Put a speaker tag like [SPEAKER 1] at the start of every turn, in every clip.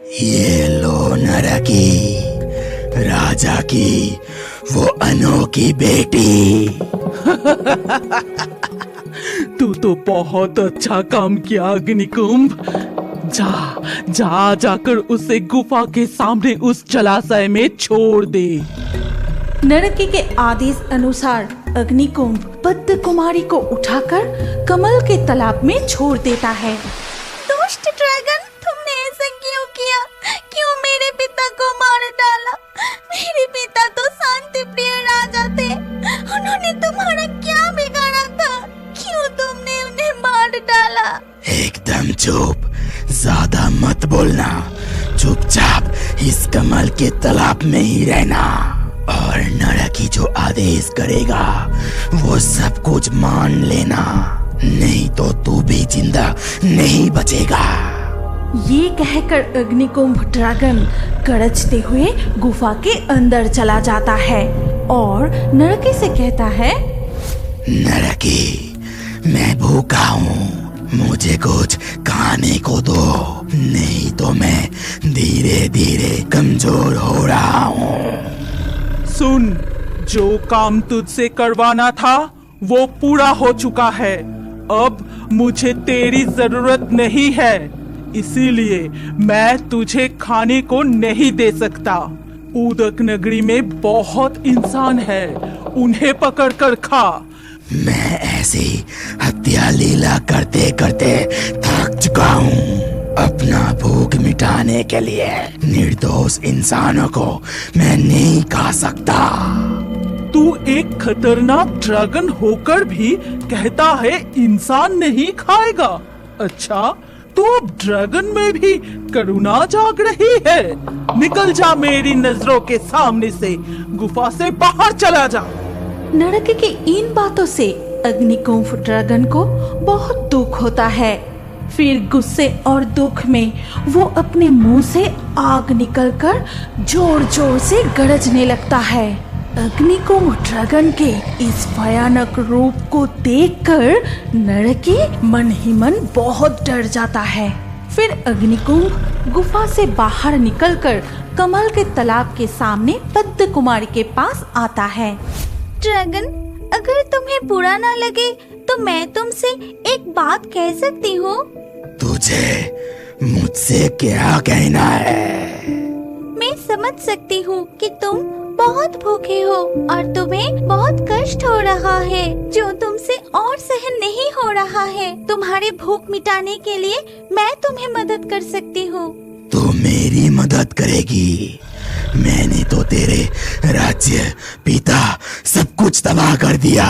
[SPEAKER 1] ये लो नरकी, राजा की वो अनोखी बेटी।
[SPEAKER 2] तू तो बहुत अच्छा काम किया अग्निकुंभ। जाकर उसे गुफा के सामने उस जलाशय में छोड़ दे।
[SPEAKER 3] नरकी के आदेश अनुसार अग्निकुंभ पद्म कुमारी को उठाकर कमल के तालाब में छोड़ देता है।
[SPEAKER 4] दुष्ट ड्रैगन, तुमने ऐसा क्यों किया? क्यों मेरे पिता को मार डाला? मेरे पिता तो शांति प्रिय राजा थे। उन्होंने तुम्हारा क्या बिगाड़ा था? क्यों तुमने उन्हें मार डाला?
[SPEAKER 1] एकदम चुप, ज्यादा मत बोलना। चुपचाप इस कमल के तालाब में ही रहना और नरकी जो आदेश करेगा वो सब कुछ मान लेना, नहीं तो तू भी जिंदा नहीं बचेगा।
[SPEAKER 3] ये कहकर अग्निकुंभ ड्रैगन गरजते हुए गुफा के अंदर चला जाता है और नरकी से कहता है,
[SPEAKER 1] नरकी, मैं भूखा हूँ, मुझे कुछ खाने को दो, नहीं तो मैं धीरे धीरे कमजोर हो रहा हूँ।
[SPEAKER 2] सुन, जो काम तुझसे करवाना था वो पूरा हो चुका है। अब मुझे तेरी जरूरत नहीं है, इसीलिए मैं तुझे खाने को नहीं दे सकता। उदक नगरी में बहुत इंसान है, उन्हें पकड़ कर खा।
[SPEAKER 1] मैं ऐसी हत्या लीला करते करते थक चुका हूँ। अपना भूख मिटाने के लिए निर्दोष इंसानों को मैं नहीं खा सकता।
[SPEAKER 2] तू एक खतरनाक ड्रैगन होकर भी कहता है इंसान नहीं खाएगा। अच्छा, तो अब ड्रैगन में भी करुणा जाग रही है। निकल जा मेरी नजरों के सामने से, गुफा से बाहर चला जा।
[SPEAKER 3] नरकी की इन बातों से अग्निकुंभ ड्रैगन को बहुत दुख होता है। फिर गुस्से और दुख में वो अपने मुंह से आग निकलकर जोर जोर से गरजने लगता है। अग्निकुंभ ड्रैगन के इस भयानक रूप को देखकर नरकी मन ही मन बहुत डर जाता है। फिर अग्निकुंभ गुफा से बाहर निकलकर कमल के तालाब के सामने पद्म कुमारी के पास आता है।
[SPEAKER 4] ड्रैगन, अगर तुम्हें बुरा ना लगे तो मैं तुमसे एक बात कह सकती हूँ।
[SPEAKER 1] तुझे मुझसे क्या कहना है?
[SPEAKER 4] मैं समझ सकती हूँ कि तुम बहुत भूखे हो और तुम्हें बहुत कष्ट हो रहा है, जो तुमसे और सहन नहीं हो रहा है। तुम्हारे भूख मिटाने के लिए मैं तुम्हें मदद कर सकती हूँ।
[SPEAKER 1] तो मेरी मदद करेगी? मैंने तो तेरे राज्य, पिता, सब कुछ तबाह कर दिया,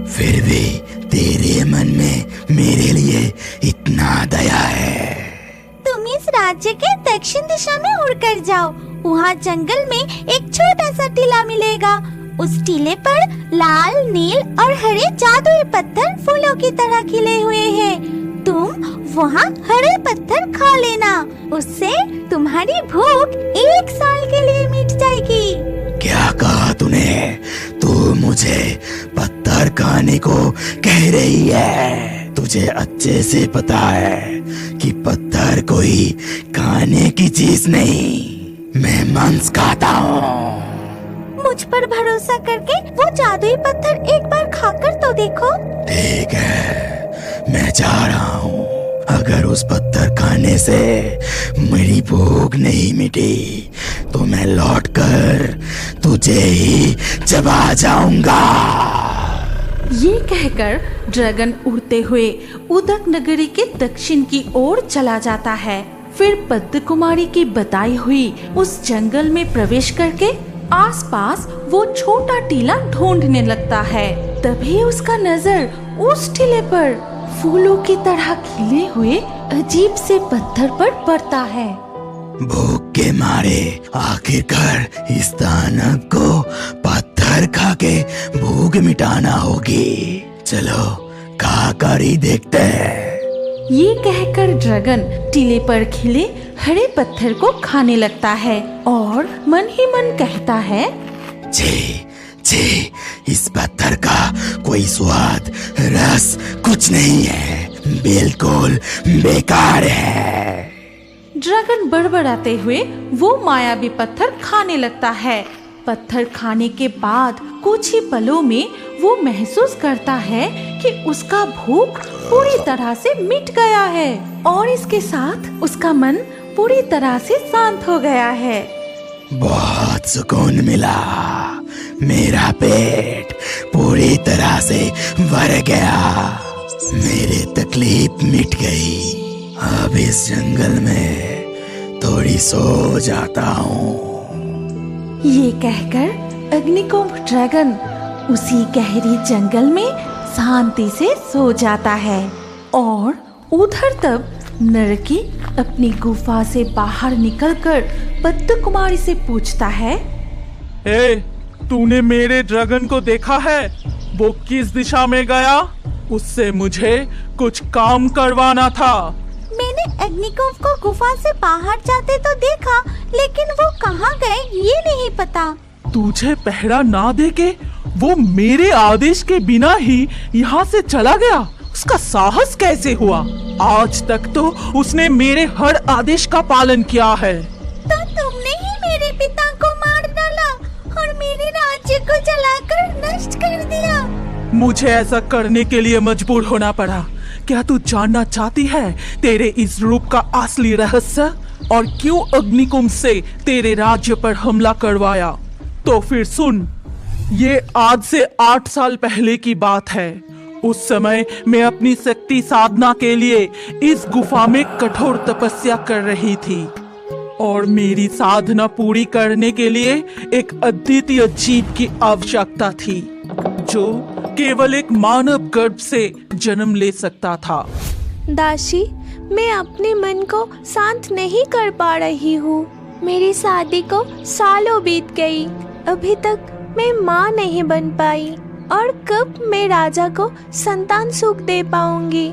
[SPEAKER 1] फिर भी तेरे मन में मेरे लिए इतना दया है।
[SPEAKER 4] तुम इस राज्य के दक्षिण दिशा में उड़कर जाओ। वहाँ जंगल में एक छोटा सा टीला मिलेगा। उस टीले पर लाल, नील और हरे जादुई पत्थर फूलों की तरह खिले हुए हैं। तुम वहाँ हरे पत्थर खा लेना, उससे तुम्हारी भूख 1 साल के लिए मिट जाएगी।
[SPEAKER 1] क्या कहा तूने? तू मुझे पत्थर खाने को कह रही है? तुझे अच्छे से पता है कि पत्थर कोई खाने की चीज नहीं, मैं मांस खाता हूँ।
[SPEAKER 4] मुझ पर भरोसा करके वो जादुई पत्थर एक बार खाकर तो देखो।
[SPEAKER 1] ठीक है, मैं जा रहा हूँ। अगर उस पत्थर खाने से मेरी भूख नहीं मिटी तो मैं लौटकर तुझे ही चबा जाऊंगा।
[SPEAKER 3] ये कहकर ड्रैगन उड़ते हुए उदक नगरी के दक्षिण की ओर चला जाता है। फिर पद्म कुमारी की बताई हुई उस जंगल में प्रवेश करके आसपास वो छोटा टीला ढूंढने लगता है। तभी उसका नजर उस टीले पर फूलों की तरह खिले हुए अजीब से पत्थर पर पड़ता है।
[SPEAKER 1] भूख के मारे आखिरकार इस दानव को पत्थर खा के भूख मिटाना होगी। चलो खाकर ही देखते हैं।
[SPEAKER 3] ये कहकर ड्रैगन टीले पर खिले हरे पत्थर को खाने लगता है और मन ही मन कहता है,
[SPEAKER 1] जी जी, इस पत्थर का कोई स्वाद, रस कुछ नहीं है, बिल्कुल बेकार है।
[SPEAKER 3] ड्रैगन बड़बड़ाते हुए वो मायावी पत्थर खाने लगता है। पत्थर खाने के बाद कुछ ही पलों में वो महसूस करता है कि उसका भूख पूरी तरह से मिट गया है और इसके साथ उसका मन पूरी तरह से शांत हो गया है।
[SPEAKER 1] बहुत सुकून मिला, मेरा पेट पूरी तरह से भर गया, मेरी तकलीफ मिट गई। अब इस जंगल में थोड़ी सो जाता हूँ।
[SPEAKER 3] ये कहकर अग्निकुंभ ड्रैगन उसी गहरी जंगल में शांति से सो जाता है और उधर तब नरकी अपनी गुफा से बाहर निकलकर पद्म कुमारी से पूछता है,
[SPEAKER 2] ए, तूने मेरे ड्रैगन को देखा है? वो किस दिशा में गया? उससे मुझे कुछ काम करवाना था।
[SPEAKER 4] मैंने अग्निकुंभ को गुफा से बाहर जाते तो देखा, लेकिन वो कहाँ गए ये नहीं पता।
[SPEAKER 2] तुझे पहरा ना देके वो मेरे आदेश के बिना ही यहाँ से चला गया। उसका साहस कैसे हुआ? आज तक तो उसने मेरे हर आदेश का पालन किया है।
[SPEAKER 4] तो तुमने ही मेरे पिता को मार डाला और मेरे राज्य को जलाकर नष्ट कर दिया।
[SPEAKER 2] मुझे ऐसा करने के लिए मजबूर होना पड़ा। क्या तू जानना चाहती है तेरे इस रूप का असली रहस्य और क्यों अग्निकुंभ से तेरे राज्य पर हमला करवाया? तो फिर सुन, ये आज से 8 साल पहले की बात है। उस समय मैं अपनी शक्ति साधना के लिए इस गुफा में कठोर तपस्या कर रही थी और मेरी साधना पूरी करने के लिए एक अद्वितीय जीव की आवश्यकता थी जो केवल एक मानव गर्भ से जन्म ले सकता था।
[SPEAKER 5] दासी, मैं अपने मन को शांत नहीं कर पा रही हूँ। मेरी शादी को सालों बीत गई, अभी तक मैं माँ नहीं बन पाई और कब मैं राजा को संतान सुख दे पाऊंगी?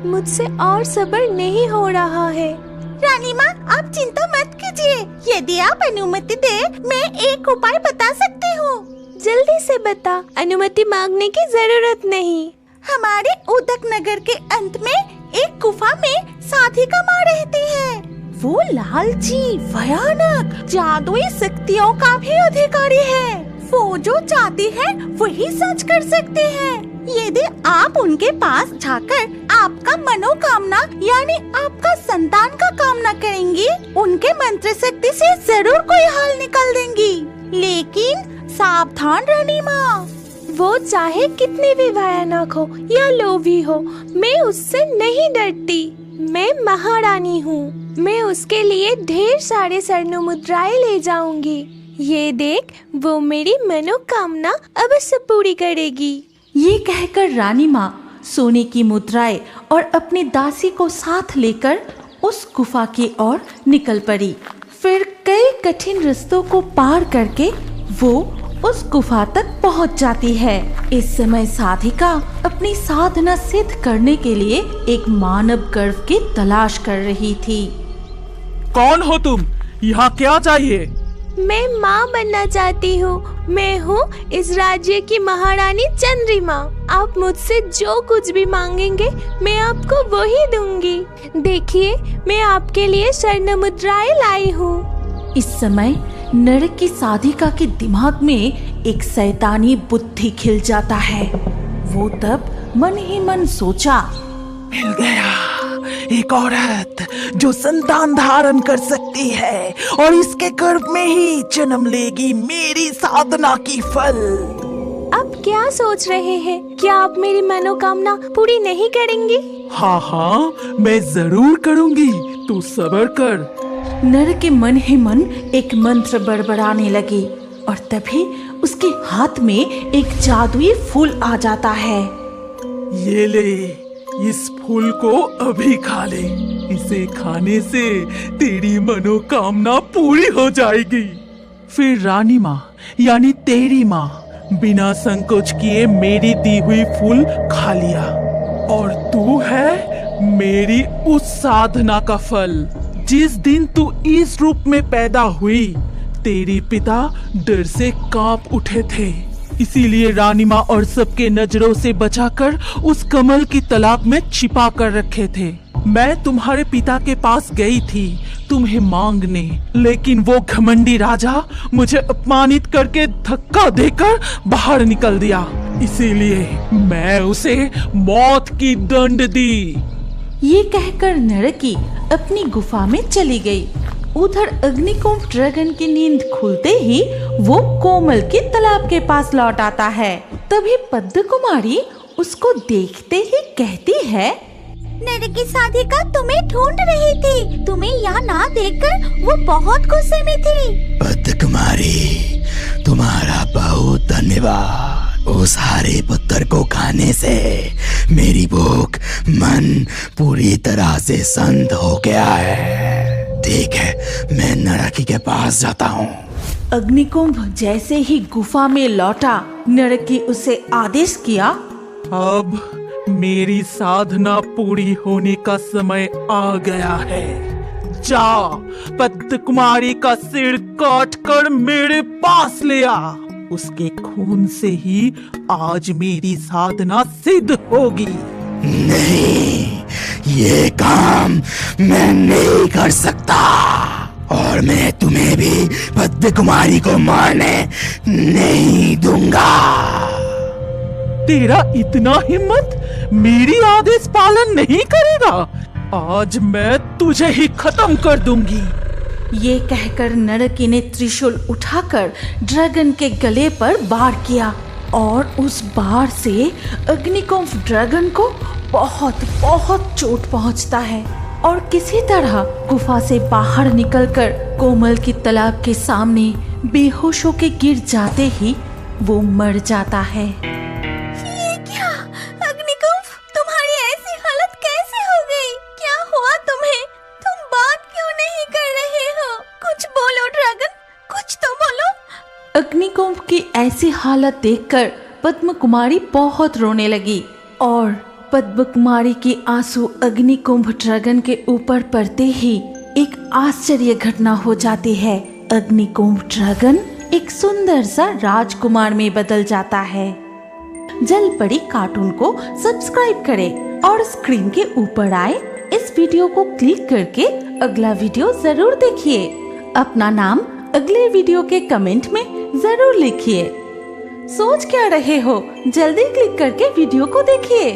[SPEAKER 5] मुझसे और सब्र नहीं हो रहा है।
[SPEAKER 4] रानी माँ, आप चिंता मत कीजिए। यदि आप अनुमति दे, मैं एक उपाय बता सकती हूँ।
[SPEAKER 5] जल्दी से बता, अनुमति मांगने की जरूरत नहीं।
[SPEAKER 4] हमारे उदक नगर के अंत में एक गुफा में साधिका माँ रहती है। वो लालची, भयानक, जादुई शक्तियों का भी अधिकारी है। वो जो चाहती है वही सच कर सकती है। यदि आप उनके पास जाकर आपका मनोकामना यानी आपका संतान का कामना करेंगी, उनके मंत्र शक्ति से जरूर कोई हल निकल देंगी। लेकिन सावधान रानी माँ,
[SPEAKER 5] वो चाहे कितनी भी भयानक हो या लोभी हो, मैं उससे नहीं डरती। मैं महारानी हूँ। मैं उसके लिए ढेर सारे स्वर्ण मुद्राएं ले जाऊंगी। ये देख, वो मेरी मनोकामना अवश्य पूरी करेगी।
[SPEAKER 3] ये कहकर रानी माँ सोने की मुद्राएं और अपनी दासी को साथ लेकर उस गुफा की ओर निकल पड़ी। फिर कई कठिन रास्तों को पार करके वो उस गुफा तक पहुंच जाती है। इस समय साधिका अपनी साधना सिद्ध करने के लिए एक मानव गर्भ की तलाश कर रही थी।
[SPEAKER 2] कौन हो तुम? यहाँ क्या चाहिए?
[SPEAKER 5] मैं माँ बनना चाहती हूँ। मैं हूँ इस राज्य की महारानी चंद्रिमा। आप मुझसे जो कुछ भी मांगेंगे मैं आपको वही दूंगी। देखिए, मैं आपके लिए स्वर्ण मुद्राएं लाई हूँ।
[SPEAKER 3] इस समय नरक की साधिका के दिमाग में एक शैतानी बुद्धि खिल जाता है। वो तब मन ही मन सोचा,
[SPEAKER 2] मिल गया, एक औरत जो संतान धारण कर सकती है और इसके गर्भ में ही जन्म लेगी मेरी साधना की फल।
[SPEAKER 5] अब क्या सोच रहे हैं? क्या आप मेरी मनोकामना पूरी नहीं करेंगे?
[SPEAKER 2] हाँ हाँ, मैं जरूर करूँगी, तू सब्र कर।
[SPEAKER 3] नर के मन ही मन एक मंत्र बड़बड़ाने लगे और तभी उसके हाथ में एक जादुई फूल आ जाता है।
[SPEAKER 2] ये ले, इस फूल को अभी खा ले। इसे खाने से तेरी मनोकामना पूरी हो जाएगी। फिर रानी माँ यानी तेरी माँ बिना संकोच किए मेरी दी हुई फूल खा लिया और तू है मेरी उस साधना का फल। जिस दिन तू इस रूप में पैदा हुई, तेरे पिता डर से कांप उठे थे। इसीलिए रानी माँ और सबके नजरों से बचाकर उस कमल की तालाब में छिपा कर रखे थे। मैं तुम्हारे पिता के पास गई थी तुम्हें मांगने, लेकिन वो घमंडी राजा मुझे अपमानित करके धक्का देकर बाहर निकल दिया। इसीलिए मैं उसे मौत की दंड दी।
[SPEAKER 3] ये कहकर नरकी अपनी गुफा में चली गई। उधर अग्निकुंभ ड्रैगन की नींद खुलते ही वो कोमल के तालाब के पास लौट आता है। तभी पद्म कुमारी उसको देखते ही कहती है,
[SPEAKER 4] नरकी साधिका तुम्हें ढूंढ रही थी। तुम्हें यहाँ ना देखकर वो बहुत गुस्से में थी।
[SPEAKER 1] पद्म कुमारी, तुम्हारा बहुत धन्यवाद। उस हरे पत्थर को खाने से मेरी भूख मन पूरी तरह से शांत हो गया है। ठीक है, मैं नरकी के पास जाता हूँ।
[SPEAKER 3] अग्निकुंभ जैसे ही गुफा में लौटा, नरकी उसे आदेश किया,
[SPEAKER 2] अब मेरी साधना पूरी होने का समय आ गया है। जा, पद्म कुमारी का सिर काट कर मेरे पास ले आ। उसके खून से ही आज मेरी साधना सिद्ध होगी।
[SPEAKER 1] नहीं, ये काम मैं नहीं कर सकता और मैं तुम्हें भी पद्म कुमारी को मारने नहीं दूंगा।
[SPEAKER 2] तेरा इतना हिम्मत, मेरी आदेश पालन नहीं करेगा? आज मैं तुझे ही खत्म कर दूंगी।
[SPEAKER 3] ये कहकर नरकी ने त्रिशूल उठाकर ड्रैगन के गले पर वार किया और उस वार से अग्निकुंभ ड्रैगन को बहुत बहुत चोट पहुंचता है और किसी तरह गुफा से बाहर निकलकर कोमल की तालाब के सामने बेहोश होकर गिर जाते ही वो मर जाता है।
[SPEAKER 4] ये क्या? अग्निकुंभ, तुम्हारी ऐसी हालत कैसे हो गई? क्या हुआ तुम्हें? तुम बात क्यों नहीं कर रहे हो? कुछ बोलो ड्रैगन, कुछ तो बोलो।
[SPEAKER 3] अग्निकुंभ की ऐसी हालत देखकर पद्म कुमारी बहुत रोने लगी और पद्म कुमारी की आंसू अग्निकुंभ ड्रैगन के ऊपर पड़ते ही एक आश्चर्य घटना हो जाती है। अग्निकुंभ ड्रैगन एक सुंदर सा राजकुमार में बदल जाता है। जलपरी कार्टून को सब्सक्राइब करें और स्क्रीन के ऊपर आए इस वीडियो को क्लिक करके अगला वीडियो जरूर देखिए। अपना नाम अगले वीडियो के कमेंट में जरूर लिखिए। सोच क्या रहे हो, जल्दी क्लिक करके वीडियो को देखिए।